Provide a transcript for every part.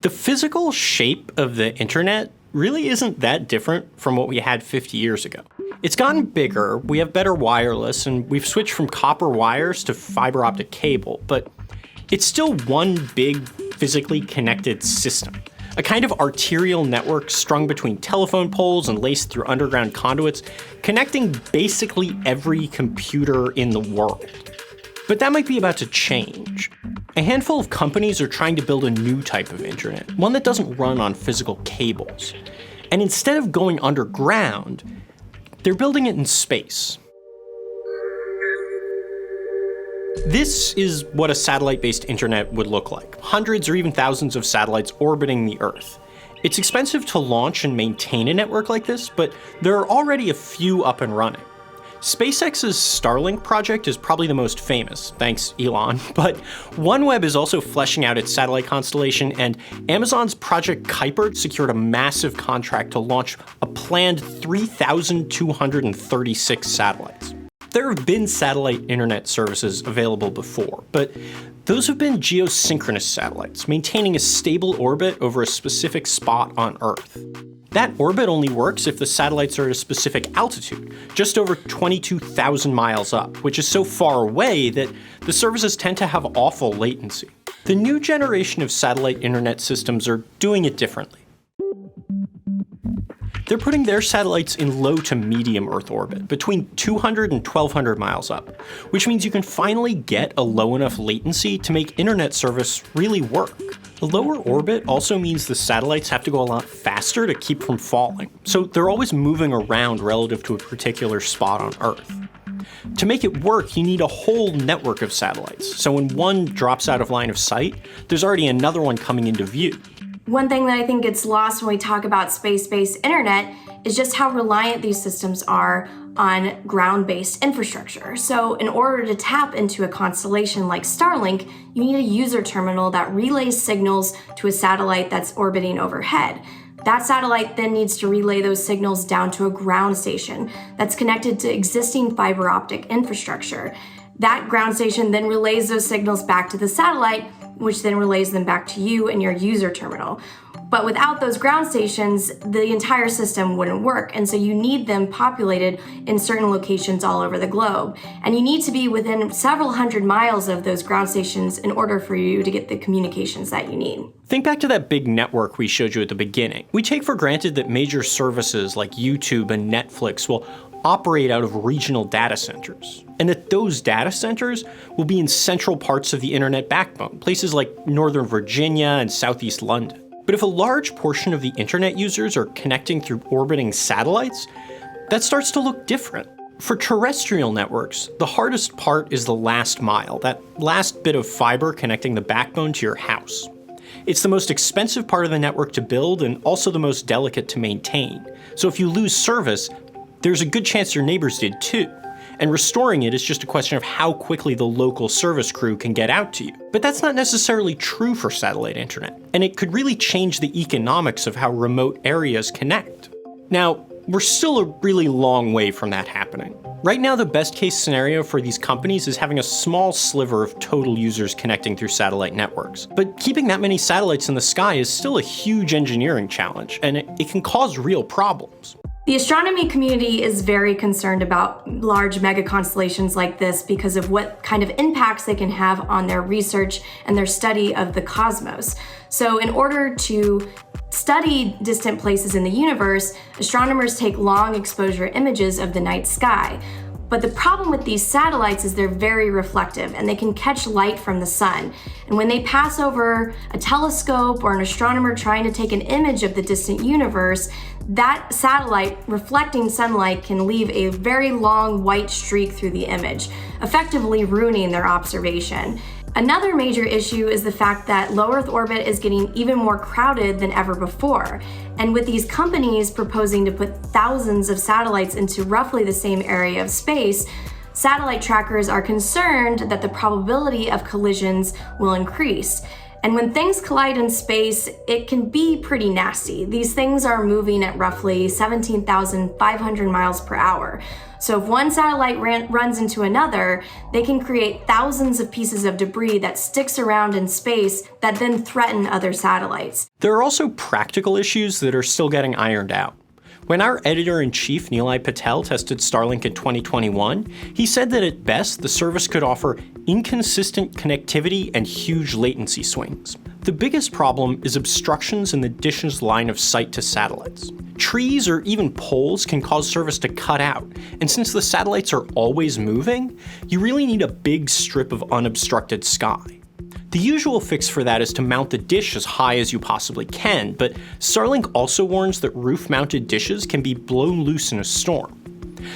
The physical shape of the internet really isn't that different from what we had 50 years ago. It's gotten bigger, we have better wireless, and we've switched from copper wires to fiber optic cable, but it's still one big physically connected system. A kind of arterial network strung between telephone poles and laced through underground conduits, connecting basically every computer in the world. But that might be about to change. A handful of companies are trying to build a new type of internet, one that doesn't run on physical cables. And instead of going underground, they're building it in space. This is what a satellite-based internet would look like. Hundreds or even thousands of satellites orbiting the Earth. It's expensive to launch and maintain a network like this, but there are already a few up and running. SpaceX's Starlink project is probably the most famous, thanks Elon, but OneWeb is also fleshing out its satellite constellation, and Amazon's Project Kuiper secured a massive contract to launch a planned 3,236 satellites. There have been satellite internet services available before, but those have been geosynchronous satellites, maintaining a stable orbit over a specific spot on Earth. That orbit only works if the satellites are at a specific altitude, just over 22,000 miles up, which is so far away that the services tend to have awful latency. The new generation of satellite internet systems are doing it differently. They're putting their satellites in low to medium Earth orbit, between 200 and 1,200 miles up, which means you can finally get a low enough latency to make internet service really work. A lower orbit also means the satellites have to go a lot faster to keep from falling, so they're always moving around relative to a particular spot on Earth. To make it work, you need a whole network of satellites, so when one drops out of line of sight, there's already another one coming into view. One thing that I think gets lost when we talk about space-based internet is just how reliant these systems are on ground-based infrastructure. So in order to tap into a constellation like Starlink, you need a user terminal that relays signals to a satellite that's orbiting overhead. That satellite then needs to relay those signals down to a ground station that's connected to existing fiber optic infrastructure. That ground station then relays those signals back to the satellite, which then relays them back to you and your user terminal. But without those ground stations, the entire system wouldn't work, and so you need them populated in certain locations all over the globe. And you need to be within several hundred miles of those ground stations in order for you to get the communications that you need. Think back to that big network we showed you at the beginning. We take for granted that major services like YouTube and Netflix will operate out of regional data centers, and that those data centers will be in central parts of the internet backbone, places like Northern Virginia and Southeast London. But if a large portion of the internet users are connecting through orbiting satellites, that starts to look different. For terrestrial networks, the hardest part is the last mile, that last bit of fiber connecting the backbone to your house. It's the most expensive part of the network to build and also the most delicate to maintain. So if you lose service, there's a good chance your neighbors did too. And restoring it is just a question of how quickly the local service crew can get out to you. But that's not necessarily true for satellite internet, and it could really change the economics of how remote areas connect. Now, we're still a really long way from that happening. Right now, the best case scenario for these companies is having a small sliver of total users connecting through satellite networks. But keeping that many satellites in the sky is still a huge engineering challenge, and it can cause real problems. The astronomy community is very concerned about large mega constellations like this because of what kind of impacts they can have on their research and their study of the cosmos. So in order to study distant places in the universe, astronomers take long exposure images of the night sky. But the problem with these satellites is they're very reflective and they can catch light from the sun. And when they pass over a telescope or an astronomer trying to take an image of the distant universe, that satellite reflecting sunlight can leave a very long white streak through the image, effectively ruining their observation. Another major issue is the fact that low Earth orbit is getting even more crowded than ever before. And with these companies proposing to put thousands of satellites into roughly the same area of space, satellite trackers are concerned that the probability of collisions will increase. And when things collide in space, it can be pretty nasty. These things are moving at roughly 17,500 miles per hour. So if one satellite runs into another, they can create thousands of pieces of debris that sticks around in space that then threaten other satellites. There are also practical issues that are still getting ironed out. When our editor-in-chief, Nilay Patel, tested Starlink in 2021, he said that at best, the service could offer inconsistent connectivity and huge latency swings. The biggest problem is obstructions in the dish's line of sight to satellites. Trees or even poles can cause service to cut out, and since the satellites are always moving, you really need a big strip of unobstructed sky. The usual fix for that is to mount the dish as high as you possibly can, but Starlink also warns that roof-mounted dishes can be blown loose in a storm.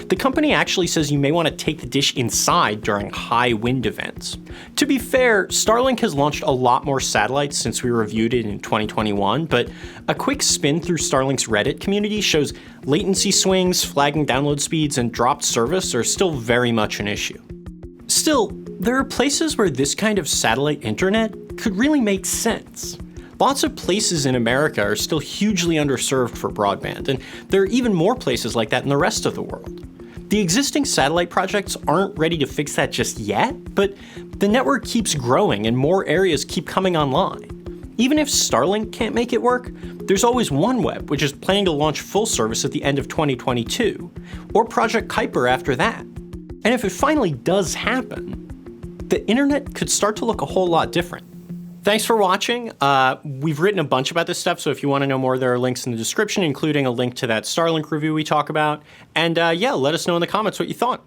The company actually says you may want to take the dish inside during high wind events. To be fair, Starlink has launched a lot more satellites since we reviewed it in 2021, but a quick spin through Starlink's Reddit community shows latency swings, flagging download speeds, and dropped service are still very much an issue. Still, there are places where this kind of satellite internet could really make sense. Lots of places in America are still hugely underserved for broadband, and there are even more places like that in the rest of the world. The existing satellite projects aren't ready to fix that just yet, but the network keeps growing and more areas keep coming online. Even if Starlink can't make it work, there's always OneWeb, which is planning to launch full service at the end of 2022, or Project Kuiper after that. And if it finally does happen, the internet could start to look a whole lot different. Thanks for watching. We've written a bunch about this stuff, so if you want to know more, there are links in the description, including a link to that Starlink review we talk about. And yeah, let us know in the comments what you thought.